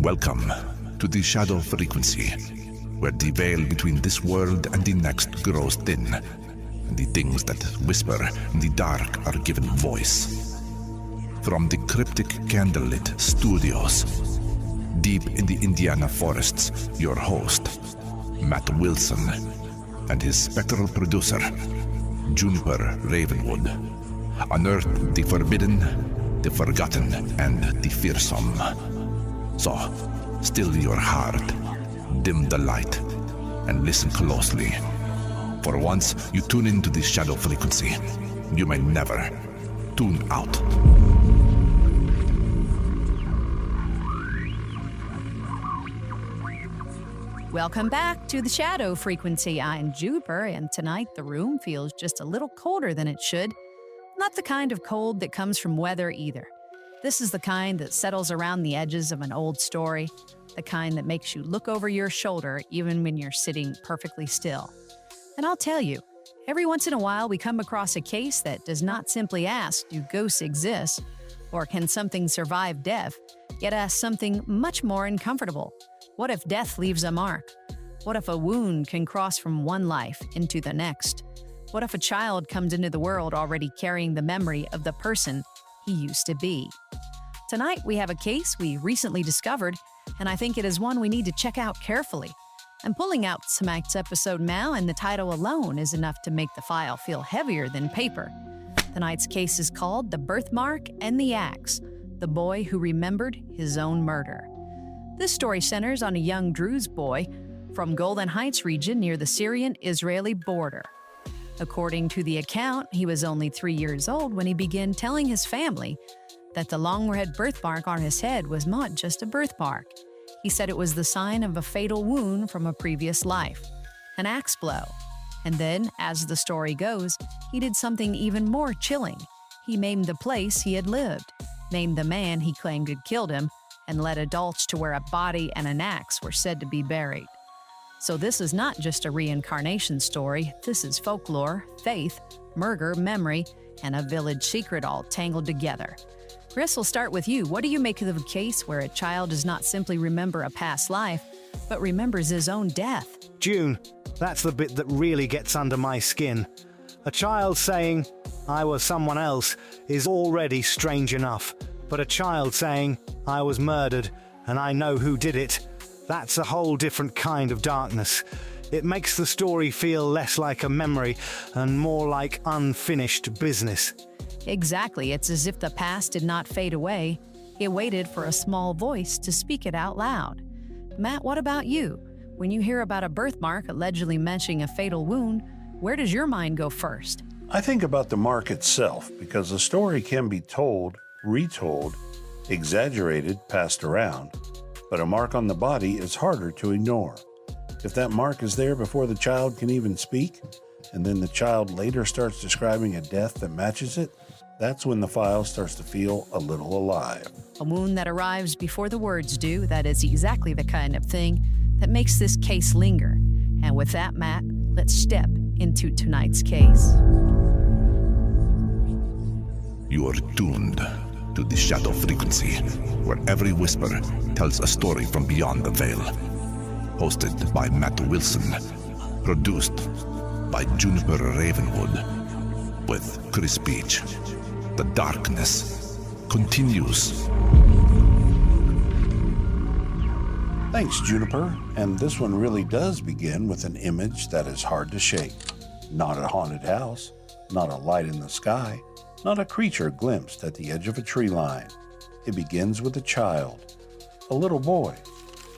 Welcome to the shadow frequency, where the veil between this world and the next grows thin, and the things that whisper in the dark are given voice. From the cryptic candlelit studios, deep in the Indiana forests, your host, Matt Wilson, and his spectral producer, Juniper Ravenwood, unearth the forbidden, the forgotten, and the fearsome. So, still your heart, dim the light, and listen closely. For once you tune into the shadow frequency, you may never tune out. Welcome back to the Shadow Frequency. I'm Juniper, and tonight the room feels just a little colder than it should. Not the kind of cold that comes from weather either. This is the kind that settles around the edges of an old story, the kind that makes you look over your shoulder even when you're sitting perfectly still. And I'll tell you, every once in a while we come across a case that does not simply ask, do ghosts exist, or can something survive death, yet asks something much more uncomfortable. What if death leaves a mark? What if a wound can cross from one life into the next? What if a child comes into the world already carrying the memory of the person he used to be? Tonight we have a case we recently discovered, and I think it is one we need to check out carefully. I'm pulling out tonight's episode now, and the title alone is enough to make the file feel heavier than paper. Tonight's case is called The Birthmark and the Axe, the boy who remembered his own murder. This story centers on a young Druze boy from Golan Heights region near the Syrian-Israeli border. According to the account, he was only 3 years old when he began telling his family that the long red birthmark on his head was not just a birthmark. He said it was the sign of a fatal wound from a previous life, an axe blow. And then, as the story goes, he did something even more chilling. He named the place he had lived, named the man he claimed had killed him, and led adults to where a body and an axe were said to be buried. So this is not just a reincarnation story. This is folklore, faith, murder, memory, and a village secret all tangled together. Chris, we'll start with you. What do you make of a case where a child does not simply remember a past life, but remembers his own death? June, that's the bit that really gets under my skin. A child saying, "I was someone else," is already strange enough. But a child saying, "I was murdered, and I know who did it," that's a whole different kind of darkness. It makes the story feel less like a memory and more like unfinished business. Exactly. It's as if the past did not fade away. It waited for a small voice to speak it out loud. Matt, what about you? When you hear about a birthmark allegedly mentioning a fatal wound, where does your mind go first? I think about the mark itself, because the story can be told, retold, exaggerated, passed around, but a mark on the body is harder to ignore. If that mark is there before the child can even speak, and then the child later starts describing a death that matches it, that's when the file starts to feel a little alive. A wound that arrives before the words do, that is exactly the kind of thing that makes this case linger. And with that, Matt, let's step into tonight's case. You are tuned to the shadow frequency, where every whisper tells a story from beyond the veil. Hosted by Matt Wilson, produced by Juniper Ravenwood, with Chris Beach. The darkness continues. Thanks, Juniper. And this one really does begin with an image that is hard to shake. Not a haunted house, not a light in the sky, not a creature glimpsed at the edge of a tree line. It begins with a child, a little boy,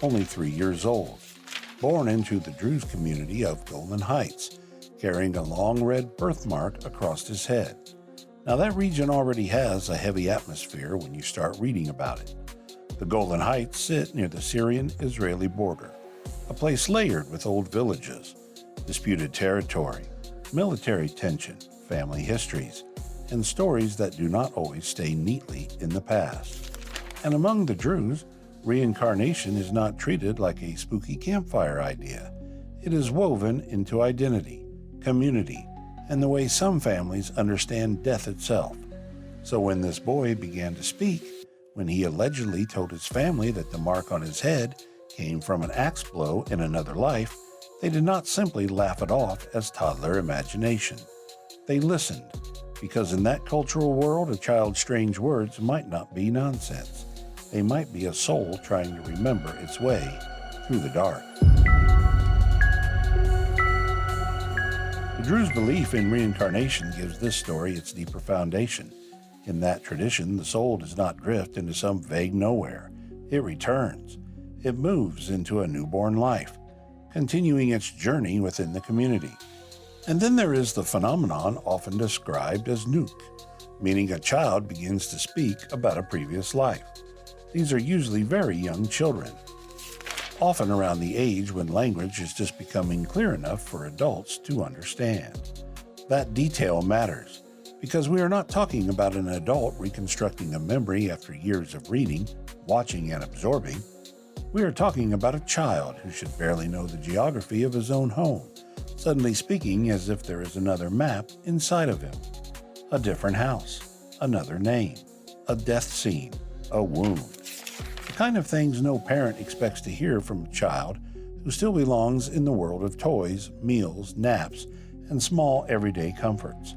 only 3 years old, born into the Druze community of Golan Heights, carrying a long red birthmark across his head. Now that region already has a heavy atmosphere when you start reading about it. The Golan Heights sit near the Syrian-Israeli border, a place layered with old villages, disputed territory, military tension, family histories, and stories that do not always stay neatly in the past. And among the Druze, reincarnation is not treated like a spooky campfire idea. It is woven into identity, community, and the way some families understand death itself. So when this boy began to speak, When he allegedly told his family that the mark on his head came from an axe blow in another life, they did not simply laugh it off as toddler imagination. They listened, because in that cultural world, a child's strange words might not be nonsense. They might be a soul trying to remember its way through the dark. The Druze belief in reincarnation gives this story its deeper foundation. In that tradition, the soul does not drift into some vague nowhere. It returns. It moves into a newborn life, continuing its journey within the community. And then there is the phenomenon often described as nuke, meaning a child begins to speak about a previous life. These are usually very young children, often around the age when language is just becoming clear enough for adults to understand. That detail matters, because we are not talking about an adult reconstructing a memory after years of reading, watching, and absorbing. We are talking about a child who should barely know the geography of his own home, suddenly speaking as if there is another map inside of him. A different house, another name, a death scene, a wound. The kind of things no parent expects to hear from a child who still belongs in the world of toys, meals, naps, and small everyday comforts.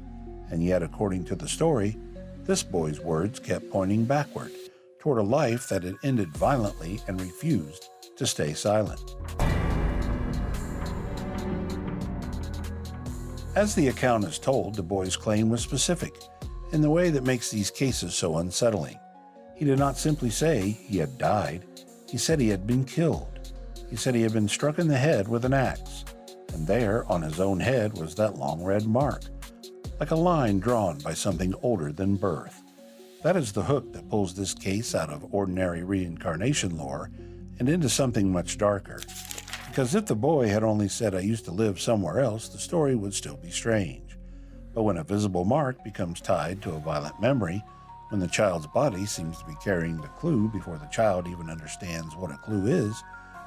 And yet, according to the story, this boy's words kept pointing backward, toward a life that had ended violently and refused to stay silent. As the account is told, the boy's claim was specific, in the way that makes these cases so unsettling. He did not simply say he had died. He said he had been killed. He said he had been struck in the head with an axe, and there, on his own head, was that long red mark, like a line drawn by something older than birth. That is the hook that pulls this case out of ordinary reincarnation lore and into something much darker. Because if the boy had only said, "I used to live somewhere else," the story would still be strange. But when a visible mark becomes tied to a violent memory, when the child's body seems to be carrying the clue before the child even understands what a clue is,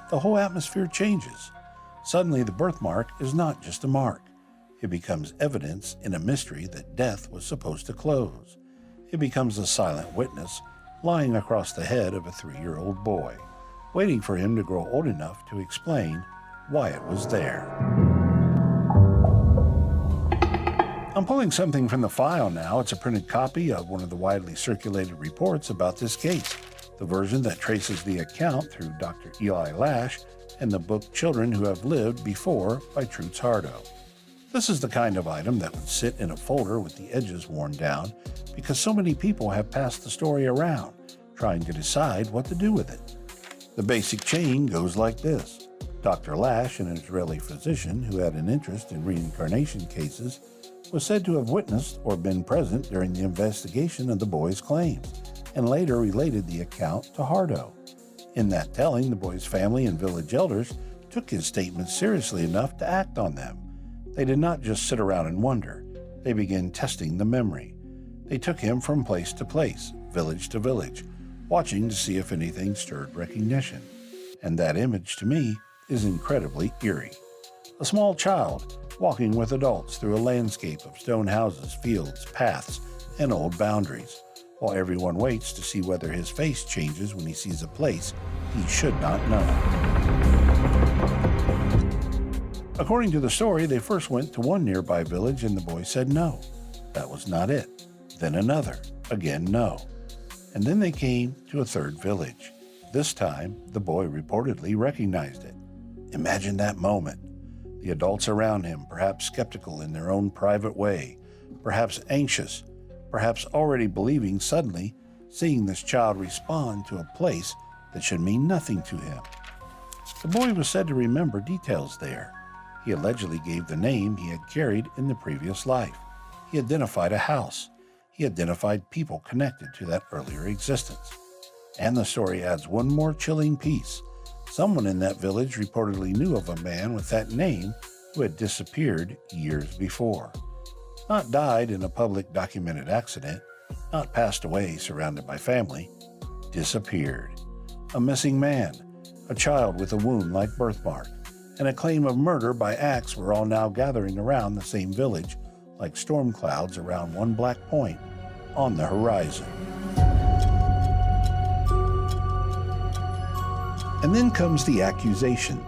the whole atmosphere changes. Suddenly, the birthmark is not just a mark. It becomes evidence in a mystery that death was supposed to close. It becomes a silent witness lying across the head of a 3-year-old boy, waiting for him to grow old enough to explain why it was there. I'm pulling something from the file now. It's a printed copy of one of the widely circulated reports about this case, the version that traces the account through Dr. Eli Lash and the book Children Who Have Lived Before by Truth Hardo. This is the kind of item that would sit in a folder with the edges worn down because so many people have passed the story around, trying to decide what to do with it. The basic chain goes like this. Dr. Lash, an Israeli physician who had an interest in reincarnation cases, was said to have witnessed or been present during the investigation of the boy's claims, and later related the account to Hardo. In that telling, the boy's family and village elders took his statements seriously enough to act on them. They did not just sit around and wonder. They began testing the memory. They took him from place to place, village to village, watching to see if anything stirred recognition. And that image, to me, is incredibly eerie. A small child walking with adults through a landscape of stone houses, fields, paths, and old boundaries, while everyone waits to see whether his face changes when he sees a place he should not know. According to the story, they first went to one nearby village and the boy said no. That was not it. Then another. Again, no. And then they came to a third village. This time, the boy reportedly recognized it. Imagine that moment. The adults around him, perhaps skeptical in their own private way, perhaps anxious, perhaps already believing, suddenly seeing this child respond to a place that should mean nothing to him. The boy was said to remember details there. He allegedly gave the name he had carried in the previous life. He identified a house. He identified people connected to that earlier existence. And the story adds one more chilling piece. Someone in that village reportedly knew of a man with that name who had disappeared years before. Not died in a public documented accident, not passed away surrounded by family, disappeared. A missing man, a child with a wound like birthmark, and a claim of murder by axe were all now gathering around the same village like storm clouds around one black point on the horizon. And then comes the accusation.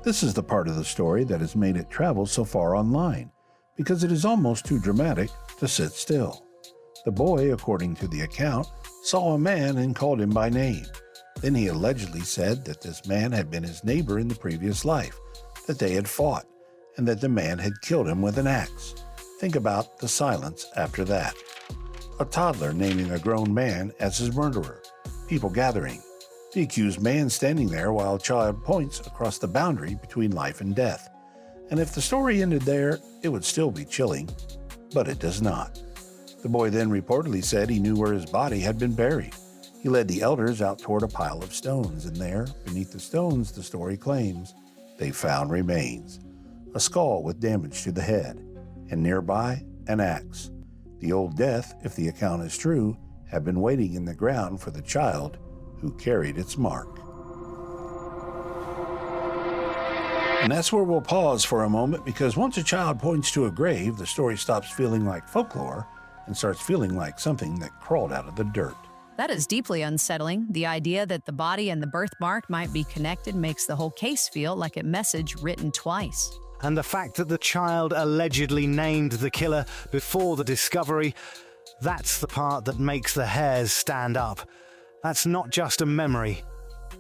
This is the part of the story that has made it travel so far online, because it is almost too dramatic to sit still. The boy, according to the account, saw a man and called him by name. Then he allegedly said that this man had been his neighbor in the previous life, that they had fought, and that the man had killed him with an axe. Think about the silence after that. A toddler naming a grown man as his murderer. People gathering. The accused man standing there while a child points across the boundary between life and death. And if the story ended there, it would still be chilling, but it does not. The boy then reportedly said he knew where his body had been buried. He led the elders out toward a pile of stones, and there, beneath the stones, the story claims, they found remains. A skull with damage to the head, and nearby, an axe. The old death, if the account is true, had been waiting in the ground for the child who carried its mark. And that's where we'll pause for a moment, because once a child points to a grave, the story stops feeling like folklore and starts feeling like something that crawled out of the dirt. That is deeply unsettling. The idea that the body and the birthmark might be connected makes the whole case feel like a message written twice. And the fact that the child allegedly named the killer before the discovery, that's the part that makes the hairs stand up. That's not just a memory.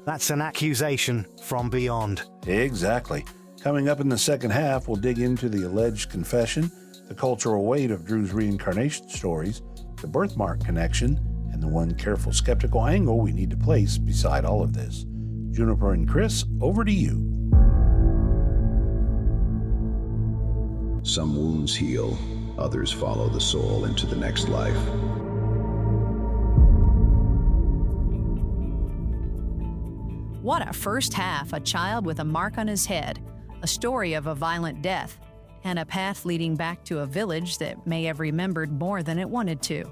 That's an accusation from beyond. Exactly. Coming up in the second half, we'll dig into the alleged confession, the cultural weight of Druze reincarnation stories, the birthmark connection, and the one careful skeptical angle we need to place beside all of this. Juniper and Chris, over to you. Some wounds heal, others follow the soul into the next life. What a first half, a child with a mark on his head, a story of a violent death, and a path leading back to a village that may have remembered more than it wanted to.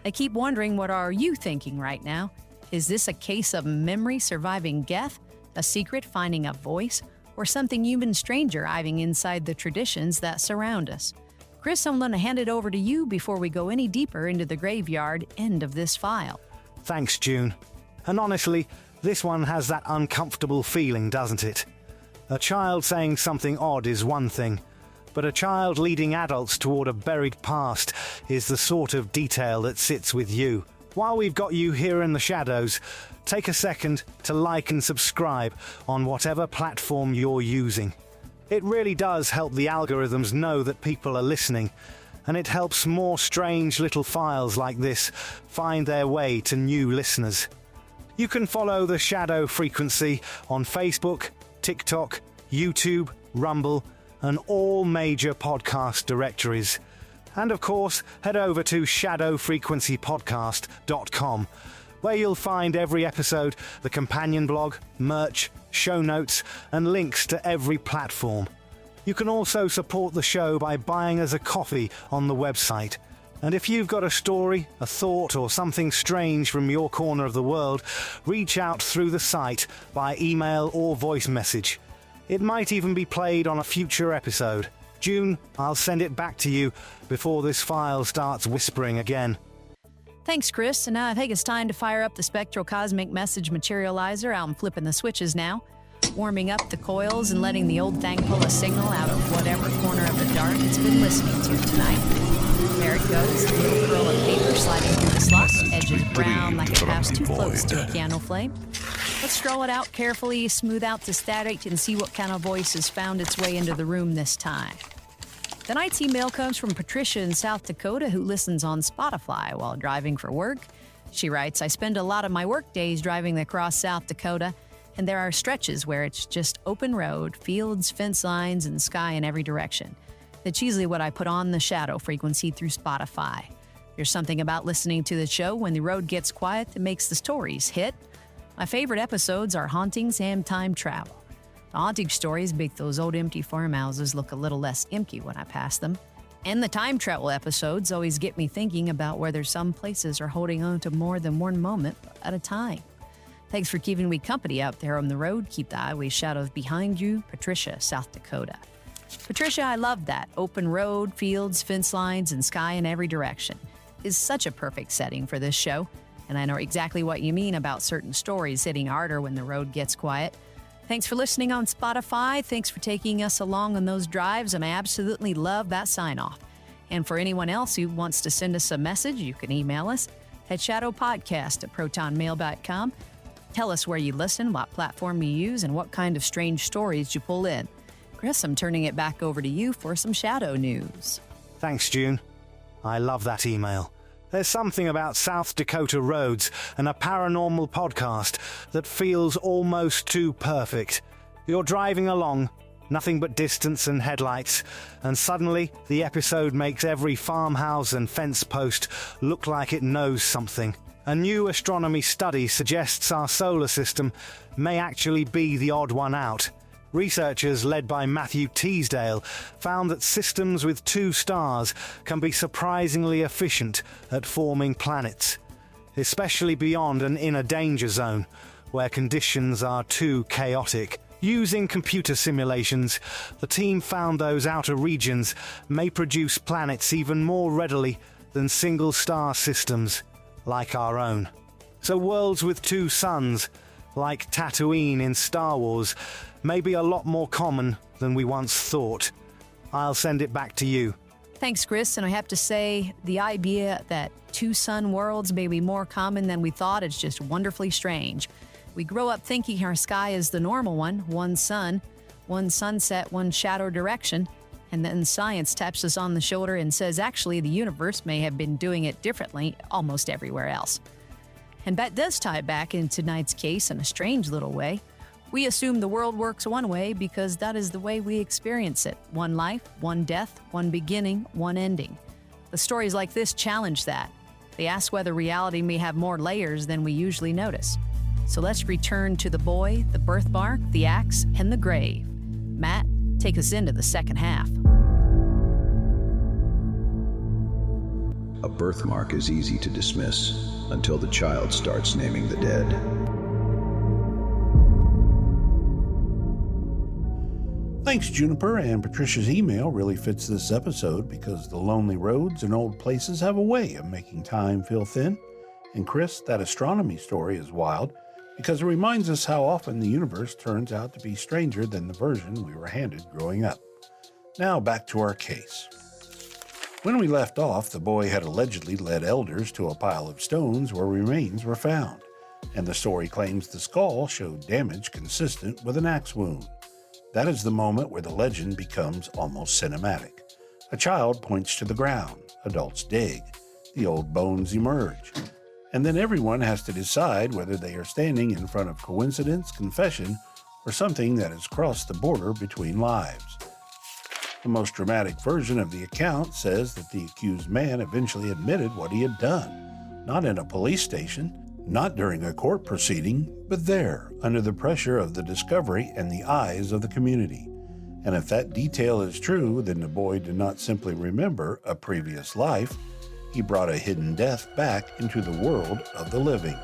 I keep wondering, what are you thinking right now? Is this a case of memory surviving death, a secret finding a voice, or something even stranger hiding inside the traditions that surround us? Chris, I'm going to hand it over to you before we go any deeper into the graveyard end of this file. Thanks, June. And honestly, this one has that uncomfortable feeling, doesn't it? A child saying something odd is one thing, but a child leading adults toward a buried past is the sort of detail that sits with you. While we've got you here in the shadows, take a second to like and subscribe on whatever platform you're using. It really does help the algorithms know that people are listening, and it helps more strange little files like this find their way to new listeners. You can follow the Shadow Frequency on Facebook, TikTok, YouTube, Rumble, and all major podcast directories. And of course, head over to shadowfrequencypodcast.com, where you'll find every episode, the companion blog, merch, show notes, and links to every platform. You can also support the show by buying us a coffee on the website. And if you've got a story, a thought, or something strange from your corner of the world, reach out through the site by email or voice message. It might even be played on a future episode. June, I'll send it back to you before this file starts whispering again. Thanks, Chris. And now I think it's time to fire up the Spectral Cosmic Message Materializer. I'm flipping the switches now, warming up the coils and letting the old thing pull a signal out of whatever corner of the dark it's been listening to tonight. There it goes, a little curl of paper sliding through the slots, edges brown like it has two floats to a piano flame. Let's scroll it out carefully, smooth out the static, and see what kind of voice has found its way into the room this time. Tonight's email comes from Patricia in South Dakota, who listens on Spotify while driving for work. She writes, I spend a lot of my work days driving across South Dakota, and there are stretches where it's just open road, fields, fence lines, and sky in every direction. That's usually what I put on the Shadow Frequency through Spotify. There's something about listening to the show when the road gets quiet that makes the stories hit. My favorite episodes are hauntings and time travel. The haunting stories make those old empty farmhouses look a little less empty when I pass them. And the time travel episodes always get me thinking about whether some places are holding on to more than one moment at a time. Thanks for keeping me company out there on the road. Keep the highway shadows behind you. Patricia, South Dakota. Patricia, I love that. Open road, fields, fence lines, and sky in every direction is such a perfect setting for this show. And I know exactly what you mean about certain stories hitting harder when the road gets quiet. Thanks for listening on Spotify. Thanks for taking us along on those drives, and I absolutely love that sign-off. And for anyone else who wants to send us a message, you can email us at shadowpodcast@protonmail.com. Tell us where you listen, what platform you use, and what kind of strange stories you pull in. Chris, I'm turning it back over to you for some shadow news. Thanks, June. I love that email. There's something about South Dakota roads and a paranormal podcast that feels almost too perfect. You're driving along, nothing but distance and headlights, and suddenly the episode makes every farmhouse and fence post look like it knows something. A new astronomy study suggests our solar system may actually be the odd one out. Researchers led by Matthew Teasdale found that systems with 2 stars can be surprisingly efficient at forming planets, especially beyond an inner danger zone, where conditions are too chaotic. Using computer simulations, the team found those outer regions may produce planets even more readily than single-star systems like our own. So worlds with 2 suns, like Tatooine in Star Wars, may be a lot more common than we once thought. I'll send it back to you. Thanks, Chris, and I have to say, the idea that 2 sun worlds may be more common than we thought is just wonderfully strange. We grow up thinking our sky is the normal one sun, one sunset, one shadow direction, and then science taps us on the shoulder and says actually the universe may have been doing it differently almost everywhere else. And that does tie back in tonight's case in a strange little way. We assume the world works one way because that is the way we experience it. One life, one death, one beginning, one ending. The stories like this challenge that. They ask whether reality may have more layers than we usually notice. So let's return to the boy, the birthmark, the axe, and the grave. Matt, take us into the second half. A birthmark is easy to dismiss until the child starts naming the dead. Thanks, Juniper, and Patricia's email really fits this episode because the lonely roads and old places have a way of making time feel thin. And Chris, that astronomy story is wild because it reminds us how often the universe turns out to be stranger than the version we were handed growing up. Now back to our case. When we left off, the boy had allegedly led elders to a pile of stones where remains were found, and the story claims the skull showed damage consistent with an axe wound. That is the moment where the legend becomes almost cinematic. A child points to the ground, adults dig, the old bones emerge, and then everyone has to decide whether they are standing in front of coincidence, confession, or something that has crossed the border between lives. The most dramatic version of the account says that the accused man eventually admitted what he had done, not in a police station, not during a court proceeding, but there, under the pressure of the discovery and the eyes of the community. And if that detail is true, then the boy did not simply remember a previous life, he brought a hidden death back into the world of the living.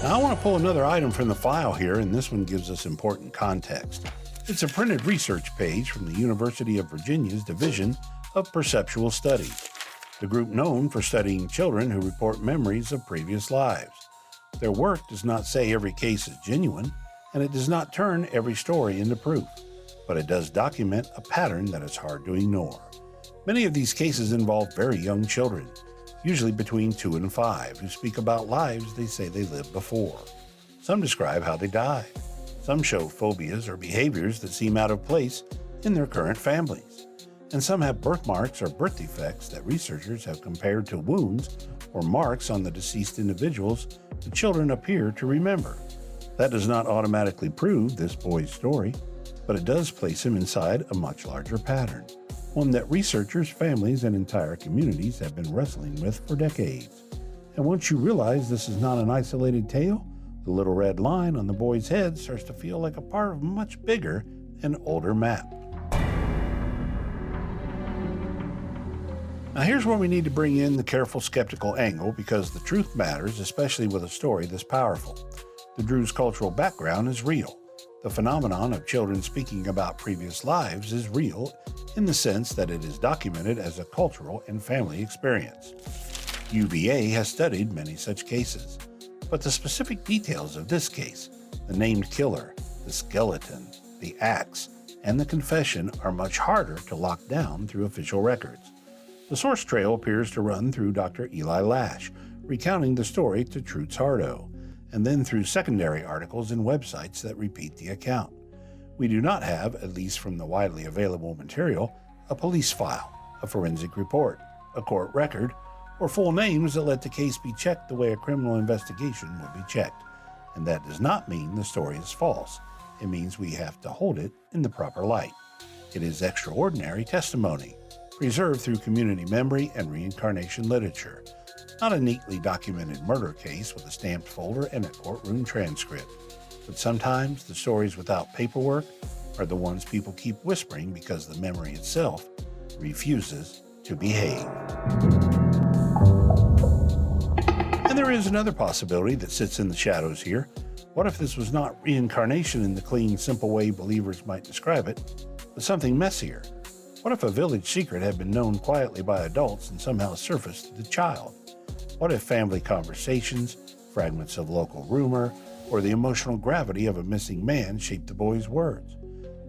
Now, I want to pull another item from the file here, and this one gives us important context. It's a printed research page from the University of Virginia's Division of Perceptual Studies, the group known for studying children who report memories of previous lives. Their work does not say every case is genuine, and it does not turn every story into proof, but it does document a pattern that is hard to ignore. Many of these cases involve very young children, usually between 2 and 5, who speak about lives they say they lived before. Some describe how they died. Some show phobias or behaviors that seem out of place in their current families. And some have birthmarks or birth defects that researchers have compared to wounds or marks on the deceased individuals the children appear to remember. That does not automatically prove this boy's story, but it does place him inside a much larger pattern, one that researchers, families, and entire communities have been wrestling with for decades. And once you realize this is not an isolated tale, the little red line on the boy's head starts to feel like a part of a much bigger and older map. Now here's where we need to bring in the careful skeptical angle because the truth matters, especially with a story this powerful. The Druze cultural background is real. The phenomenon of children speaking about previous lives is real in the sense that it is documented as a cultural and family experience. UVA has studied many such cases, but the specific details of this case, the named killer, the skeleton, the axe, and the confession are much harder to lock down through official records. The source trail appears to run through Dr. Eli Lash, recounting the story to Trutz Hardo, and then through secondary articles and websites that repeat the account. We do not have, at least from the widely available material, a police file, a forensic report, a court record, or full names that let the case be checked the way a criminal investigation would be checked. And that does not mean the story is false. It means we have to hold it in the proper light. It is extraordinary testimony, preserved through community memory and reincarnation literature, not a neatly documented murder case with a stamped folder and a courtroom transcript. But sometimes the stories without paperwork are the ones people keep whispering because the memory itself refuses to behave. And there is another possibility that sits in the shadows here. What if this was not reincarnation in the clean, simple way believers might describe it, but something messier? What if a village secret had been known quietly by adults and somehow surfaced to the child? What if family conversations, fragments of local rumor, or the emotional gravity of a missing man shaped the boy's words?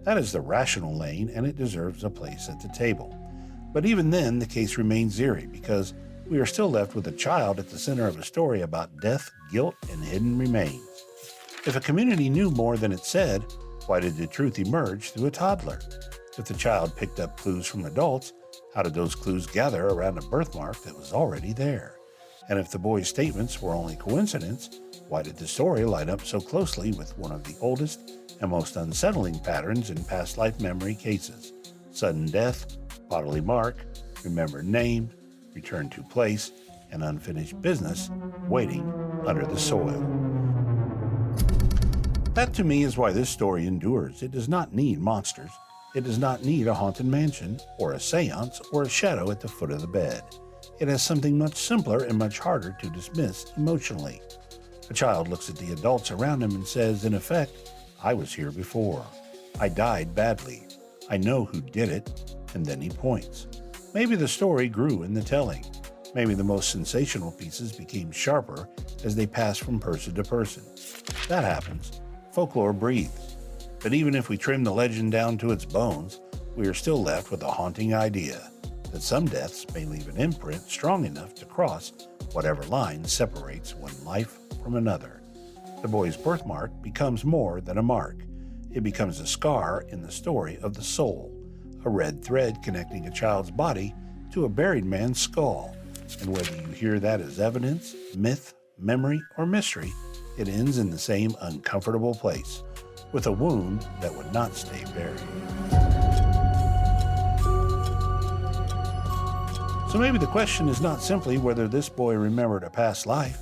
That is the rational lane, and it deserves a place at the table. But even then, the case remains eerie because we are still left with a child at the center of a story about death, guilt, and hidden remains. If a community knew more than it said, why did the truth emerge through a toddler? If the child picked up clues from adults, how did those clues gather around a birthmark that was already there? And if the boy's statements were only coincidence, why did the story line up so closely with one of the oldest and most unsettling patterns in past life memory cases? Sudden death, bodily mark, remembered name, return to place, and unfinished business waiting under the soil. That to me is why this story endures. It does not need monsters. It does not need a haunted mansion, or a seance, or a shadow at the foot of the bed. It has something much simpler and much harder to dismiss emotionally. A child looks at the adults around him and says, in effect, I was here before. I died badly. I know who did it. And then he points. Maybe the story grew in the telling. Maybe the most sensational pieces became sharper as they passed from person to person. That happens. Folklore breathes. But even if we trim the legend down to its bones, we are still left with a haunting idea that some deaths may leave an imprint strong enough to cross whatever line separates one life from another. The boy's birthmark becomes more than a mark. It becomes a scar in the story of the soul, a red thread connecting a child's body to a buried man's skull. And whether you hear that as evidence, myth, memory, or mystery, it ends in the same uncomfortable place, with a wound that would not stay buried. So maybe the question is not simply whether this boy remembered a past life.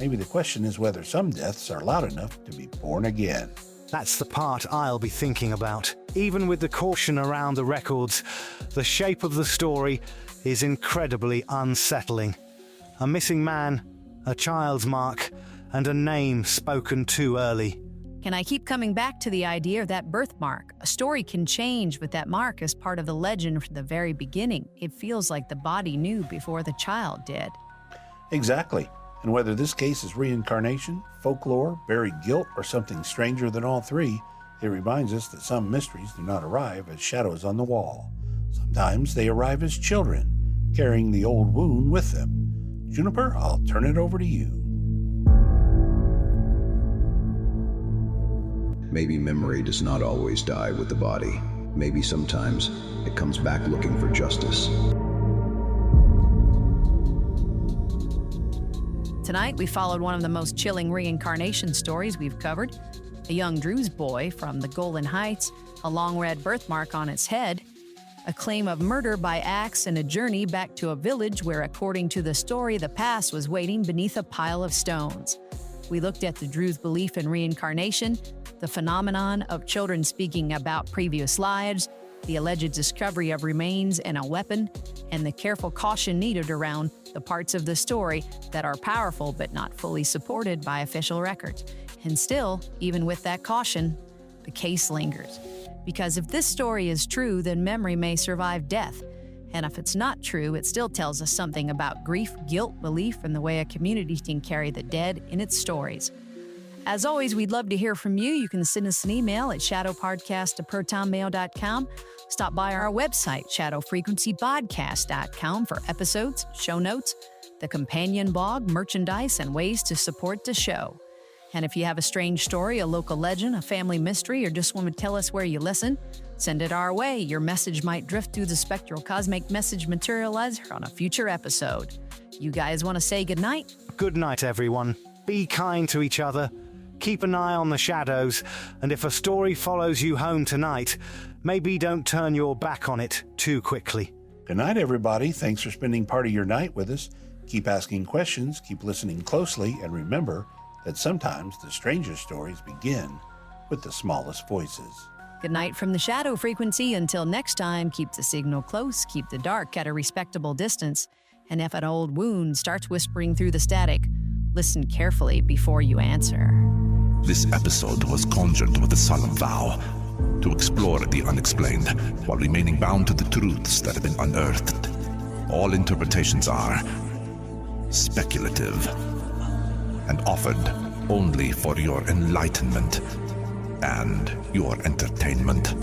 Maybe the question is whether some deaths are loud enough to be born again. That's the part I'll be thinking about. Even with the caution around the records, the shape of the story is incredibly unsettling. A missing man, a child's mark, and a name spoken too early. And I keep coming back to the idea of that birthmark. A story can change with that mark as part of the legend from the very beginning. It feels like the body knew before the child did. Exactly. And whether this case is reincarnation, folklore, buried guilt, or something stranger than all three, it reminds us that some mysteries do not arrive as shadows on the wall. Sometimes they arrive as children, carrying the old wound with them. Juniper, I'll turn it over to you. Maybe memory does not always die with the body. Maybe sometimes it comes back looking for justice. Tonight, we followed one of the most chilling reincarnation stories we've covered. A young Druze boy from the Golan Heights, a long red birthmark on his head, a claim of murder by axe, and a journey back to a village where, according to the story, the past was waiting beneath a pile of stones. We looked at the Druze belief in reincarnation, the phenomenon of children speaking about previous lives, the alleged discovery of remains and a weapon, and the careful caution needed around the parts of the story that are powerful but not fully supported by official records. And still, even with that caution, the case lingers. Because if this story is true, then memory may survive death. And if it's not true, it still tells us something about grief, guilt, belief, and the way a community can carry the dead in its stories. As always, we'd love to hear from you. You can send us an email at shadowpodcast@protonmail.com. Stop by our website, shadowfrequencypodcast.com, for episodes, show notes, the companion blog, merchandise, and ways to support the show. And if you have a strange story, a local legend, a family mystery, or just want to tell us where you listen, send it our way. Your message might drift through the spectral cosmic message materializer on a future episode. You guys want to say goodnight? Good night, everyone. Be kind to each other. Keep an eye on the shadows. And if a story follows you home tonight, maybe don't turn your back on it too quickly. Good night, everybody. Thanks for spending part of your night with us. Keep asking questions, keep listening closely, and remember that sometimes the strangest stories begin with the smallest voices. Good night from the Shadow Frequency. Until next time, keep the signal close, keep the dark at a respectable distance, and if an old wound starts whispering through the static, listen carefully before you answer. This episode was conjured with a solemn vow to explore the unexplained while remaining bound to the truths that have been unearthed. All interpretations are speculative and offered only for your enlightenment and your entertainment.